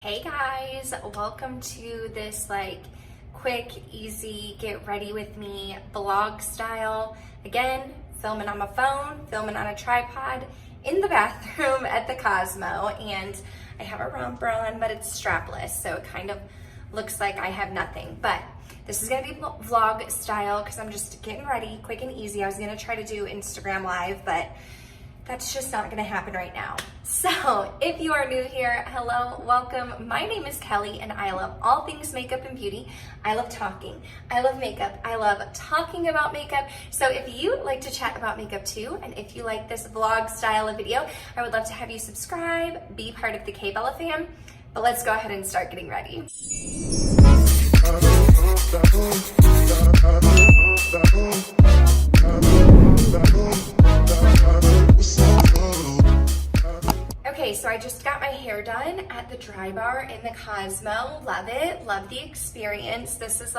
Hey guys, welcome to this quick, easy, get ready with me vlog style. Again, filming on my phone, filming on a tripod in the bathroom at the Cosmo, and I have a romper on, but it's strapless, so it kind of looks like I have nothing. But this is gonna be vlog style because I'm just getting ready, quick and easy. I was gonna try to do Instagram Live, but that's just not gonna happen right now. So if you are new here, hello, welcome. My name is Kelly and I love all things makeup and beauty. I love talking, I love makeup, I love talking about makeup. So if you like to chat about makeup too, and if you like this vlog style of video, I would love to have you subscribe, be part of the K-Bella fam. But let's go ahead and start getting ready. Okay, so I just got my hair done at the Dry Bar in the Cosmo. Love it, love the experience. This is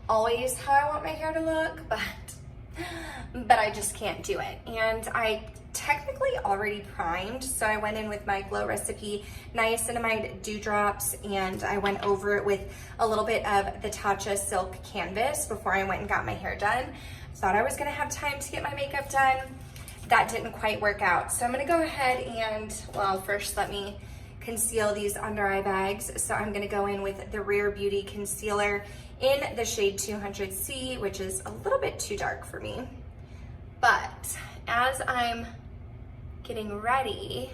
always how I want my hair to look, but I just can't do it. And I technically already primed, so I went in with my Glow Recipe Niacinamide Dewdrops, and I went over it with a little bit of the Tatcha Silk Canvas before I went and got my hair done. Thought I was gonna have time to get my makeup done. That didn't quite work out. So I'm gonna go ahead and, well, first let me conceal these under eye bags. So I'm gonna go in with the Rare Beauty Concealer in the shade 200C, which is a little bit too dark for me. But as I'm getting ready,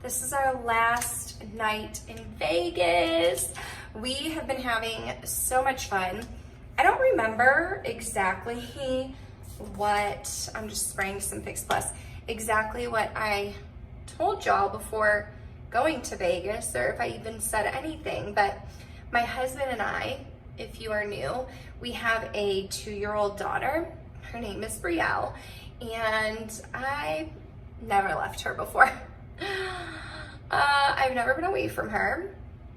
this is our last night in Vegas. We have been having so much fun. I don't remember exactly what, I'm just spraying some Fix Plus, exactly what I told y'all before going to Vegas, or if I even said anything, but my husband and I, if you are new, we have a 2-year-old daughter. Her name is Brielle, and I never left her before. I've never been away from her.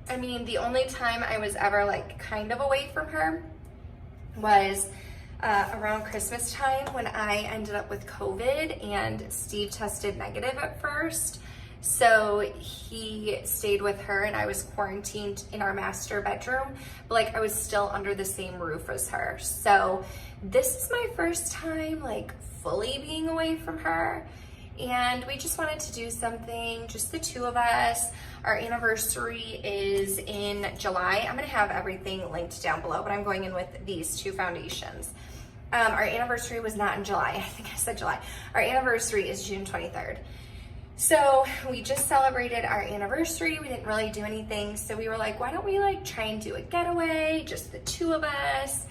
I mean, the only time I was ever kind of away from her was around Christmas time when I ended up with COVID and Steve tested negative at first. So he stayed with her and I was quarantined in our master bedroom, but I was still under the same roof as her. So this is my first time fully being away from her. And we just wanted to do something, just the two of us. Our anniversary is in July. I'm gonna have everything linked down below, but I'm going in with these two foundations. Our anniversary was not in July. I think I said July. Our anniversary is June 23rd. So we just celebrated our anniversary. We didn't really do anything. So we were like, why don't we try and do a getaway, just the two of us?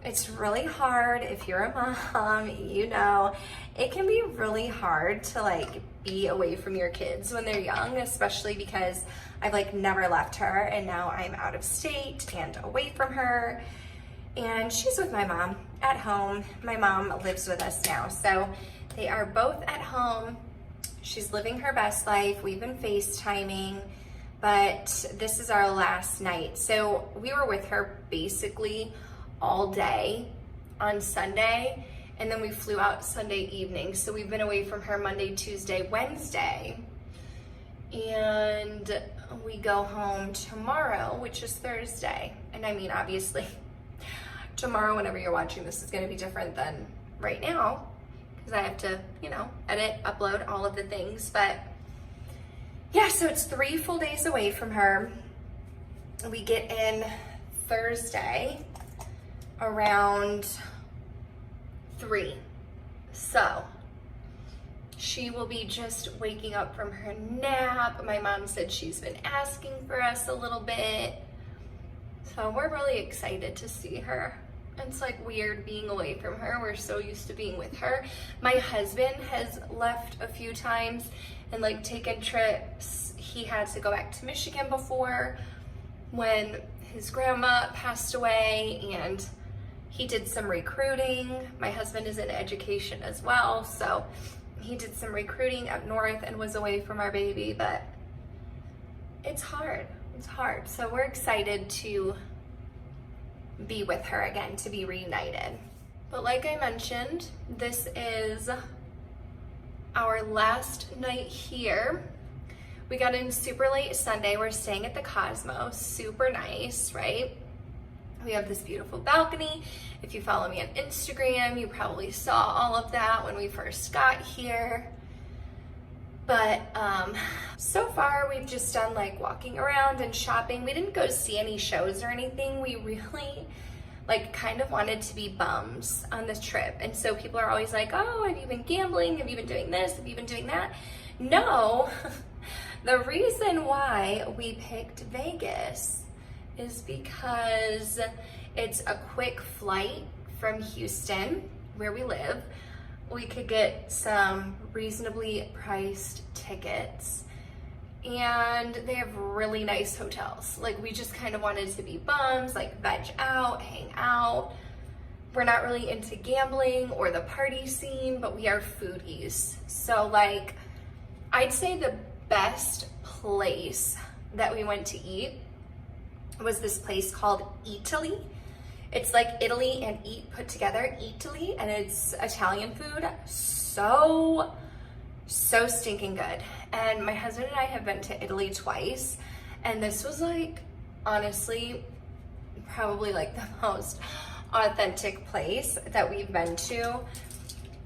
It's really hard if you're a mom, you know, it can be really hard to be away from your kids when they're young, especially because I've never left her and now I'm out of state and away from her. And she's with my mom at home. My mom lives with us now, so they are both at home. She's living her best life. We've been FaceTiming, but this is our last night. So we were with her basically all day on Sunday, and then we flew out Sunday evening. So we've been away from her Monday, Tuesday, Wednesday, and we go home tomorrow, which is Thursday. And I mean, obviously, tomorrow, whenever you're watching this, is gonna be different than right now because I have to, edit, upload, all of the things. But yeah, so it's 3 full days away from her. We get in Thursday around 3. So she will be just waking up from her nap. My mom said she's been asking for us a little bit. So we're really excited to see her. It's weird being away from her. We're so used to being with her. My husband has left a few times and taken trips. He had to go back to Michigan before when his grandma passed away, and he did some recruiting. My husband is in education as well, so he did some recruiting up north and was away from our baby, but it's hard. It's hard. So we're excited to be with her again, to be reunited. But like I mentioned, this is our last night here. We got in super late Sunday. We're staying at the Cosmo, super nice, right? We have this beautiful balcony. If you follow me on Instagram, you probably saw all of that when we first got here. But so far we've just done like walking around and shopping. We didn't go see any shows or anything. We really like kind of wanted to be bums on this trip. And so people are always like, oh, have you been gambling? Have you been doing this? Have you been doing that? No, the reason why we picked Vegas is because it's a quick flight from Houston, where we live. We could get some reasonably priced tickets, and they have really nice hotels. Like, we just kind of wanted to be bums, like veg out, hang out. We're not really into gambling or the party scene, but we are foodies. So like, I'd say the best place that we went to eat was this place called Italy. It's like Italy and eat put together, Italy, and it's Italian food. So stinking good. And my husband and I have been to Italy twice, and this was like, honestly, probably like the most authentic place that we've been to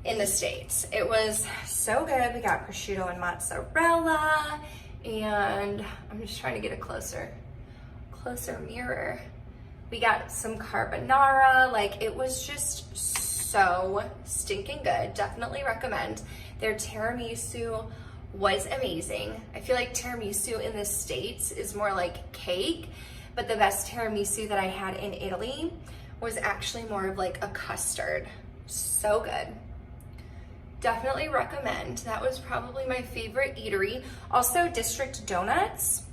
in the States. It was so good. We got prosciutto and mozzarella, and I'm just trying to get a closer mirror. We got some carbonara. Like, it was just so stinking good. Definitely recommend. Their tiramisu was amazing. I feel like tiramisu in the States is more like cake, but the best tiramisu that I had in Italy was actually more of like a custard. So good. Definitely recommend. That was probably my favorite eatery. Also, District Donuts.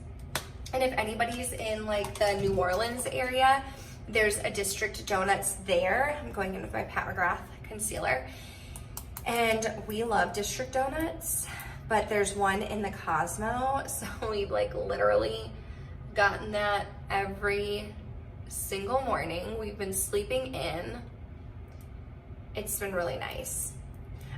And if anybody's in like the New Orleans area, there's a District Donuts there. I'm going in with my Pat McGrath concealer. And we love District Donuts, but there's one in the Cosmo. So we've like literally gotten that every single morning. We've been sleeping in. It's been really nice.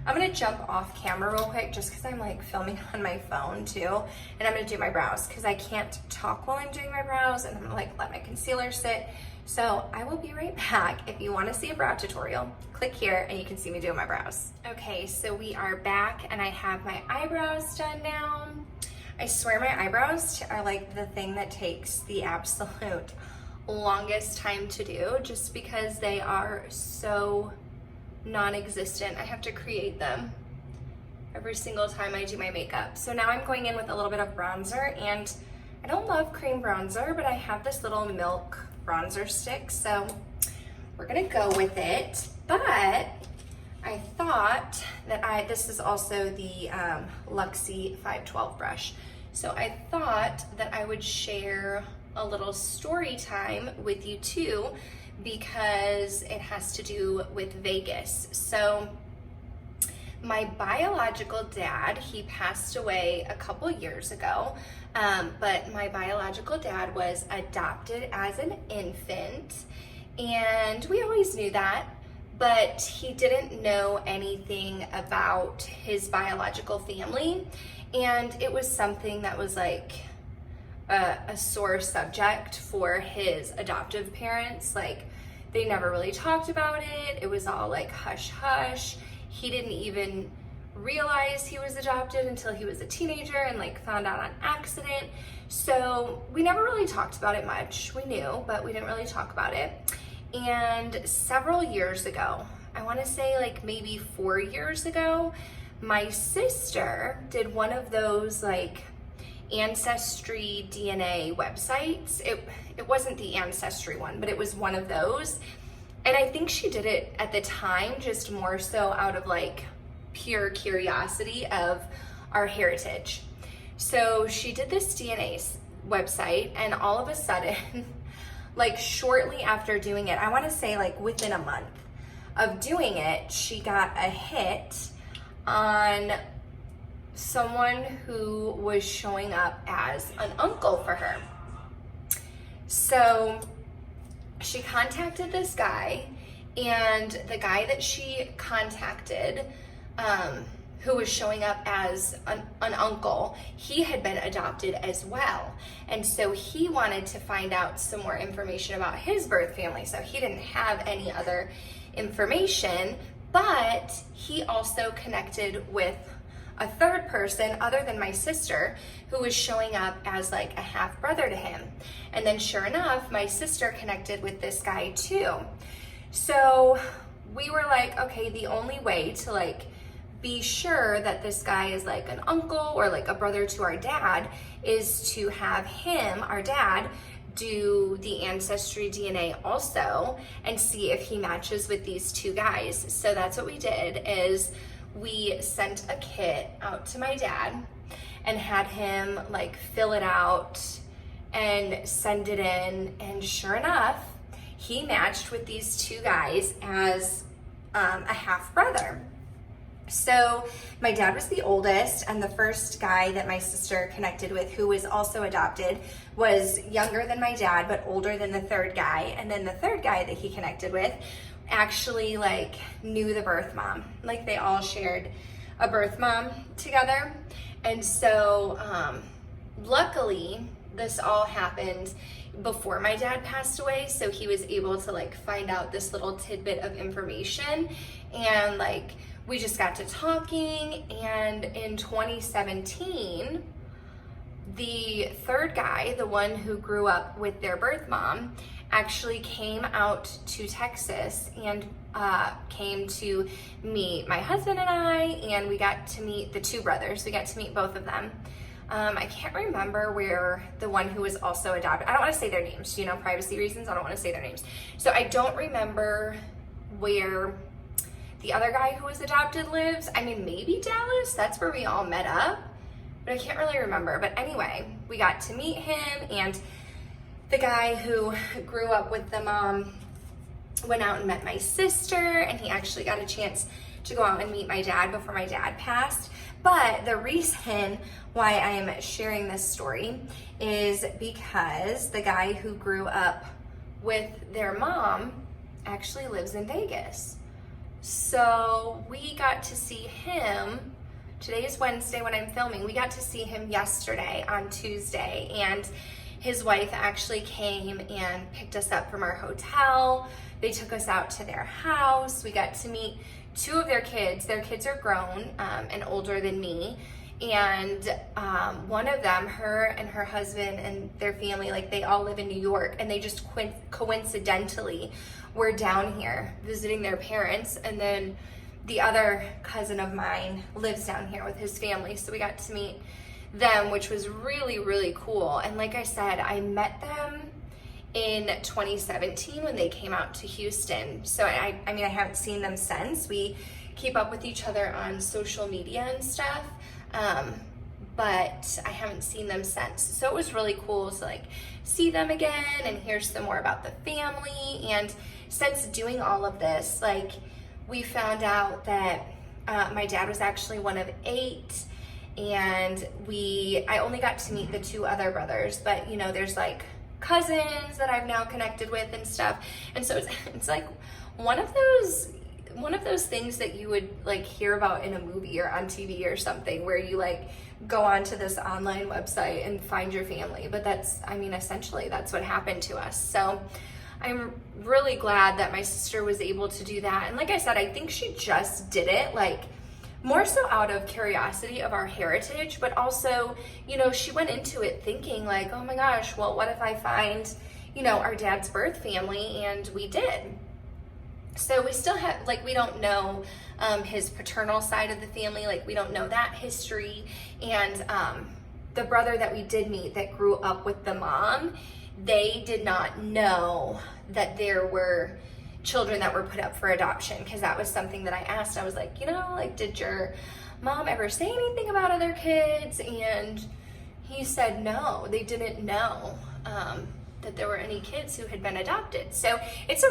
I'm gonna jump off camera real quick just because I'm like filming on my phone too. And I'm gonna do my brows because I can't talk while I'm doing my brows, and I'm gonna like let my concealer sit. So I will be right back. If you wanna see a brow tutorial, click here and you can see me doing my brows. Okay, so we are back and I have my eyebrows done now. I swear my eyebrows are like the thing that takes the absolute longest time to do, just because they are so non-existent. I have to create them every single time I do my makeup. So now I'm going in with a little bit of bronzer, and I don't love cream bronzer, but I have this little Milk bronzer stick, so we're gonna go with it. But I thought that this is also the Luxie 512 brush. So I thought that I would share a little story time with you too, because it has to do with Vegas. So my biological dad, he passed away a couple years ago, but my biological dad was adopted as an infant, and we always knew that, but he didn't know anything about his biological family, and it was something that was like a sore subject for his adoptive parents. Like, they never really talked about it. It was all like hush hush. He didn't even realize he was adopted until he was a teenager and like found out on accident. So we never really talked about it much. We knew, but we didn't really talk about it. And several years ago, I want to say like maybe 4 years ago, my sister did one of those like Ancestry DNA websites. It wasn't the Ancestry one, but it was one of those. And I think she did it at the time just more so out of like pure curiosity of our heritage. So she did this DNA website, and all of a sudden, like shortly after doing it, I want to say like within a month of doing it, she got a hit on someone who was showing up as an uncle for her. So she contacted this guy, and the guy that she contacted who was showing up as an uncle, he had been adopted as well. And so he wanted to find out some more information about his birth family. So he didn't have any other information, but he also connected with a third person other than my sister who was showing up as like a half brother to him. And then sure enough, my sister connected with this guy too. So we were like, okay, the only way to like be sure that this guy is like an uncle or like a brother to our dad is to have him, our dad, do the ancestry DNA also and see if he matches with these two guys. So that's what we did, is we sent a kit out to my dad and had him like fill it out and send it in, and sure enough, he matched with these two guys as a half brother. So my dad was the oldest, and the first guy that my sister connected with, who was also adopted, was younger than my dad but older than the third guy. And then the third guy that he connected with actually like knew the birth mom. Like they all shared a birth mom together. And so luckily this all happened before my dad passed away, so he was able to like find out this little tidbit of information, and like we just got to talking. And in 2017, the third guy, the one who grew up with their birth mom, actually came out to Texas and came to meet my husband and I, and we got to meet the two brothers. We got to meet both of them. I can't remember where the one who was also adopted, I don't want to say their names, you know, privacy reasons, I don't want to say their names. So I don't remember where the other guy who was adopted lives. I mean, maybe Dallas, that's where we all met up, but I can't really remember. But anyway, we got to meet him, and the guy who grew up with the mom went out and met my sister, and he actually got a chance to go out and meet my dad before my dad passed. But the reason why I am sharing this story is because the guy who grew up with their mom actually lives in Vegas. So we got to see him, today is Wednesday when I'm filming, we got to see him yesterday on Tuesday, and his wife actually came and picked us up from our hotel. They took us out to their house. We got to meet two of their kids. Their kids are grown and older than me. And one of them, her and her husband and their family, like they all live in New York, and they just coincidentally were down here visiting their parents. And then the other cousin of mine lives down here with his family. So we got to meet them, which was really, really cool. And like I said, I met them in 2017 when they came out to Houston. So I mean, I haven't seen them since. We keep up with each other on social media and stuff, but I haven't seen them since. So it was really cool to like see them again and hear some more about the family. And since doing all of this, like we found out that my dad was actually one of 8, and I only got to meet the 2 other brothers, but you know, there's like cousins that I've now connected with and stuff. And so it's like one of those things that you would like hear about in a movie or on TV or something, where you like go onto this online website and find your family. But that's, I mean, essentially that's what happened to us. So I'm really glad that my sister was able to do that. And like I said, I think she just did it like more so out of curiosity of our heritage, but also, you know, she went into it thinking like, oh my gosh, well, what if I find, you know, our dad's birth family? And we did. So we still have, like, we don't know his paternal side of the family, like we don't know that history. And the brother that we did meet that grew up with the mom, they did not know that there were children that were put up for adoption, because that was something that I asked. I was like, you know, like, did your mom ever say anything about other kids? And he said no, they didn't know that there were any kids who had been adopted. So it's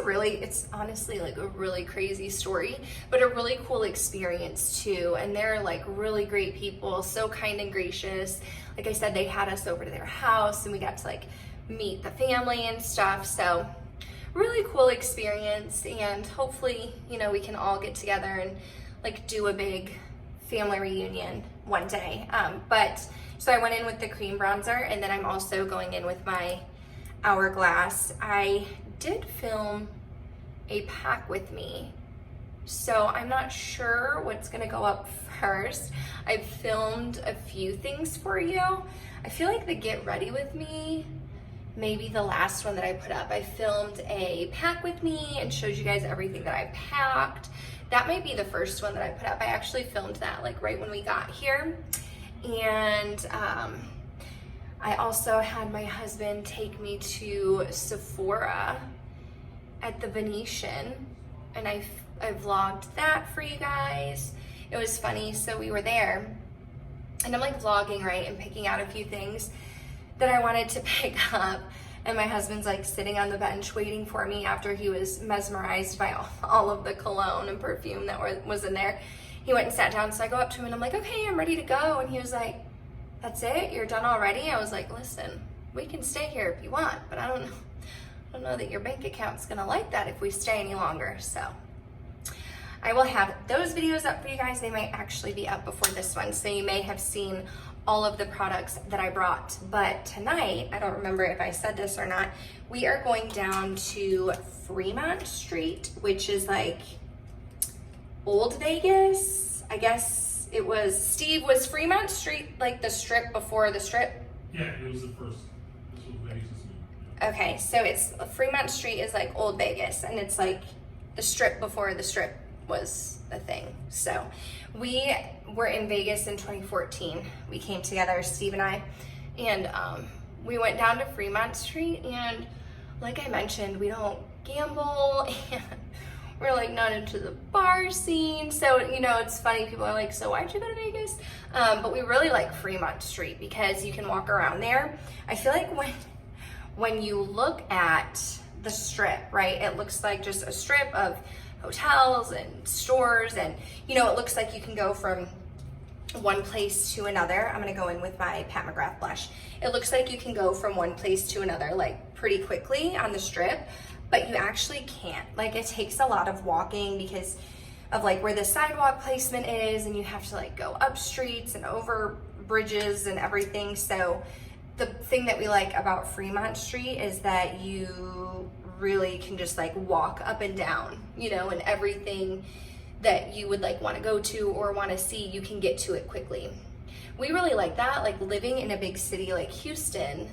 honestly like a really crazy story, but a really cool experience too. And they're like really great people, so kind and gracious. Like I said, they had us over to their house and we got to like meet the family and stuff. So really cool experience, and hopefully, you know, we can all get together and like do a big family reunion one day. So I went in with the cream bronzer, and then I'm also going in with my Hourglass. I did film a pack with me, so I'm not sure what's gonna go up first. I've filmed a few things for you. I feel like the Get Ready With Me, maybe the last one that I put up, I filmed a pack with me and showed you guys everything that I packed. That might be the first one that I put up. I actually filmed that like right when we got here. And I also had my husband take me to Sephora at the Venetian, and I vlogged that for you guys. It was funny. So we were there, and I'm like vlogging, right, and picking out a few things that I wanted to pick up, and my husband's like sitting on the bench waiting for me after he was mesmerized by all of the cologne and perfume that was in there. He went and sat down, so I go up to him and I'm like, okay, I'm ready to go. And he was like, that's it? You're done already? I was like, listen, we can stay here if you want, but I don't know that your bank account's gonna like that if we stay any longer. So I will have those videos up for you guys. They might actually be up before this one, so you may have seen all of the products that I brought. But tonight, I don't remember if I said this or not, we are going down to Fremont Street, which is like Old Vegas. I guess it was, Steve, was Fremont Street like the strip before the strip? Yeah, it was the first. This was Vegas. Okay, so it's Fremont Street is like Old Vegas, and it's like the strip before the strip was a thing. So we were in Vegas in 2014. We came together, Steve and I, and we went down to Fremont Street, and like I mentioned, we don't gamble, and we're like not into the bar scene. So, you know, it's funny, people are like, so why'd you go to Vegas? But we really like Fremont Street because you can walk around there. I feel like when you look at the strip, right, it looks like just a strip of hotels and stores, and you know, it looks like you can go from one place to another. I'm gonna go in with my Pat McGrath blush. It looks like you can go from one place to another like pretty quickly on the strip, but you actually can't. Like, it takes a lot of walking because of like where the sidewalk placement is, and you have to like go up streets and over bridges and everything. So the thing that we like about Fremont Street is that you really can just like walk up and down, you know, and everything that you would like want to go to or want to see, you can get to it quickly. We really like that. Like, living in a big city like Houston,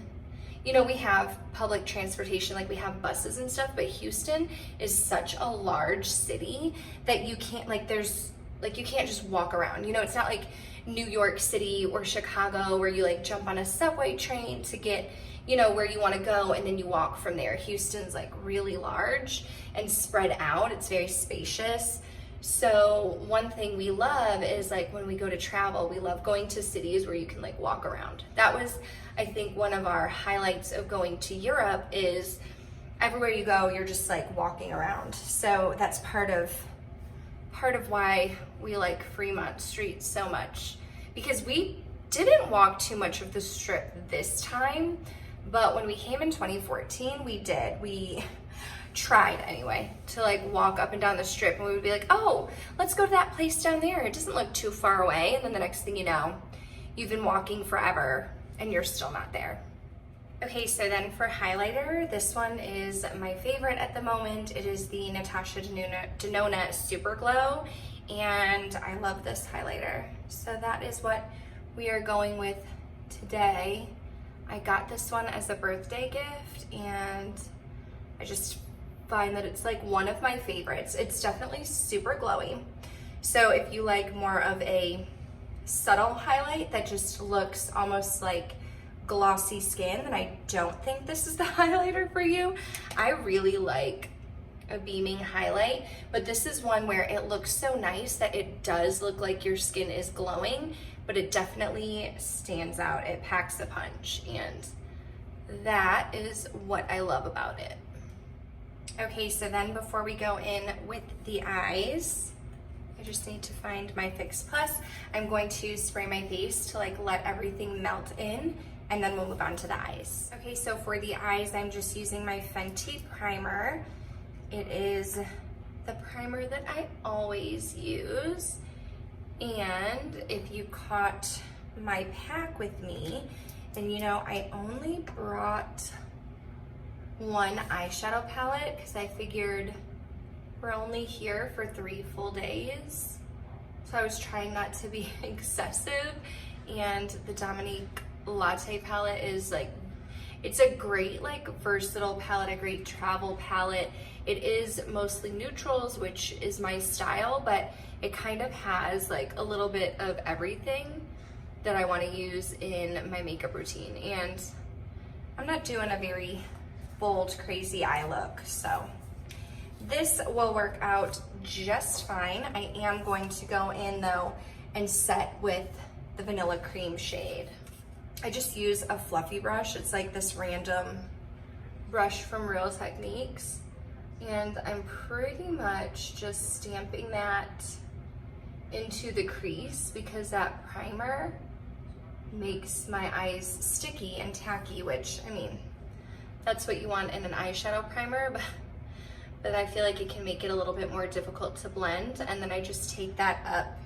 you know, we have public transportation, like we have buses and stuff, but Houston is such a large city that you can't, like, you can't just walk around. You know, it's not like New York City or Chicago where you like jump on a subway train to get, you know, where you want to go and then you walk from there. Houston's like really large and spread out. It's very spacious. So one thing we love is like when we go to travel, we love going to cities where you can like walk around. That was, I think, one of our highlights of going to Europe is everywhere you go, you're just like walking around. So that's part of why we like Fremont Street so much, because we didn't walk too much of the strip this time, but when we came in 2014, we did. We tried anyway to like walk up and down the strip, and we would be like, oh, let's go to that place down there. It doesn't look too far away. And then the next thing you know, you've been walking forever and you're still not there. Okay, so then for highlighter, this one is my favorite at the moment. It is the Natasha Denona Super Glow, and I love this highlighter. So that is what we are going with today. I got this one as a birthday gift, and I just find that it's like one of my favorites. It's definitely super glowy. So if you like more of a subtle highlight that just looks almost like glossy skin, then I don't think this is the highlighter for you. I really like a beaming highlight, but this is one where it looks so nice that it does look like your skin is glowing, but it definitely stands out. It packs a punch, and that is what I love about it. Okay, so then before we go in with the eyes, I just need to find my Fix Plus. I'm going to spray my face to like let everything melt in, and then we'll move on to the eyes. Okay, so for the eyes, I'm just using my Fenty primer. It is the primer that I always use, And if you caught my pack with me, then you know I only brought one eyeshadow palette because I figured we're only here for 3 full days. So I was trying not to be excessive, and the Dominique Latte palette is like, it's a great like versatile palette, a great travel palette. It is mostly neutrals, which is my style, but it kind of has like a little bit of everything that I want to use in my makeup routine. And I'm not doing a very bold, crazy eye look, so this will work out just fine. I am going to go in though and set with the vanilla cream shade. I just use a fluffy brush. It's like this random brush from Real Techniques. And I'm pretty much just stamping that into the crease because that primer makes my eyes sticky and tacky, which, I mean, that's what you want in an eyeshadow primer, but I feel like it can make it a little bit more difficult to blend. And then I just take that up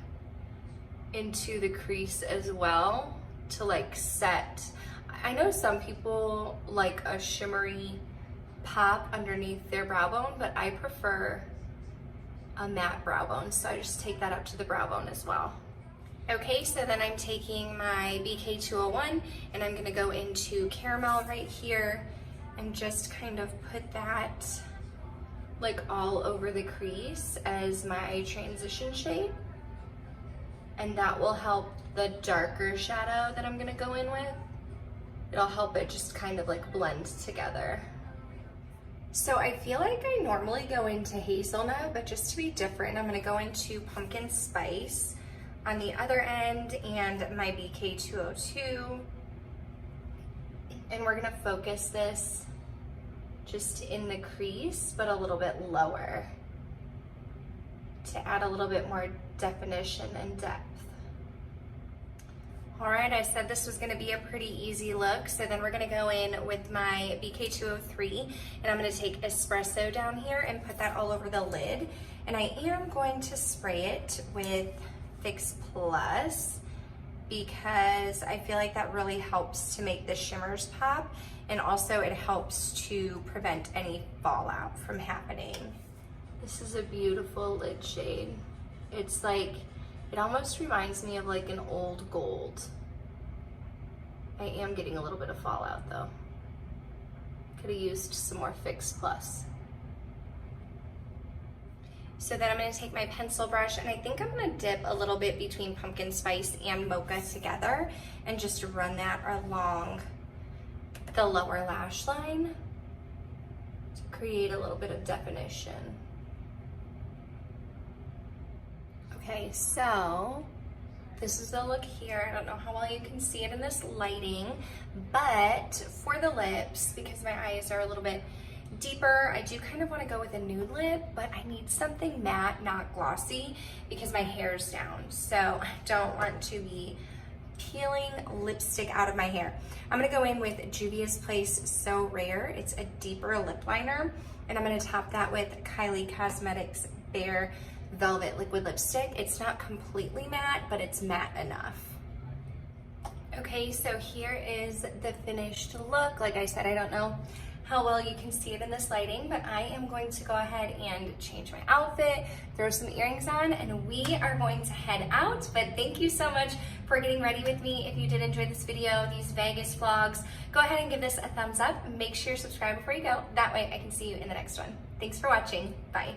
into the crease as well to like set. I know some people like a shimmery pop underneath their brow bone, but I prefer a matte brow bone, so I just take that up to the brow bone as well. Okay, so then I'm taking my BK201 and I'm gonna go into caramel right here and just kind of put that like all over the crease as my transition shade. And that will help the darker shadow that I'm gonna go in with. It'll help it just kind of like blend together. So I feel like I normally go into hazelnut, but just to be different, I'm gonna go into pumpkin spice on the other end and my BK202. And we're gonna focus this just in the crease, but a little bit lower to add a little bit more definition and depth. All right, I said this was gonna be a pretty easy look, so then we're gonna go in with my BK203, and I'm gonna take espresso down here and put that all over the lid. And I am going to spray it with Fix Plus because I feel like that really helps to make the shimmers pop, and also it helps to prevent any fallout from happening. This is a beautiful lid shade. It's like, it almost reminds me of like an old gold. I am getting a little bit of fallout though. Could have used some more Fix Plus. So then I'm gonna take my pencil brush, and I think I'm gonna dip a little bit between pumpkin spice and mocha together and just run that along the lower lash line to create a little bit of definition. Okay, so this is the look here. I don't know how well you can see it in this lighting, but for the lips, because my eyes are a little bit deeper, I do kind of want to go with a nude lip, but I need something matte, not glossy, because my hair's down. So I don't want to be peeling lipstick out of my hair. I'm gonna go in with Juvia's Place So Rare. It's a deeper lip liner, and I'm gonna top that with Kylie Cosmetics Bare Velvet Liquid Lipstick. It's not completely matte, but it's matte enough. Okay, so here is the finished look. Like I said, I don't know how well you can see it in this lighting, but I am going to go ahead and change my outfit, throw some earrings on, and we are going to head out. But thank you so much for getting ready with me. If you did enjoy this video, these Vegas vlogs, go ahead and give this a thumbs up. Make sure you subscribe before you go. That way I can see you in the next one. Thanks for watching. Bye.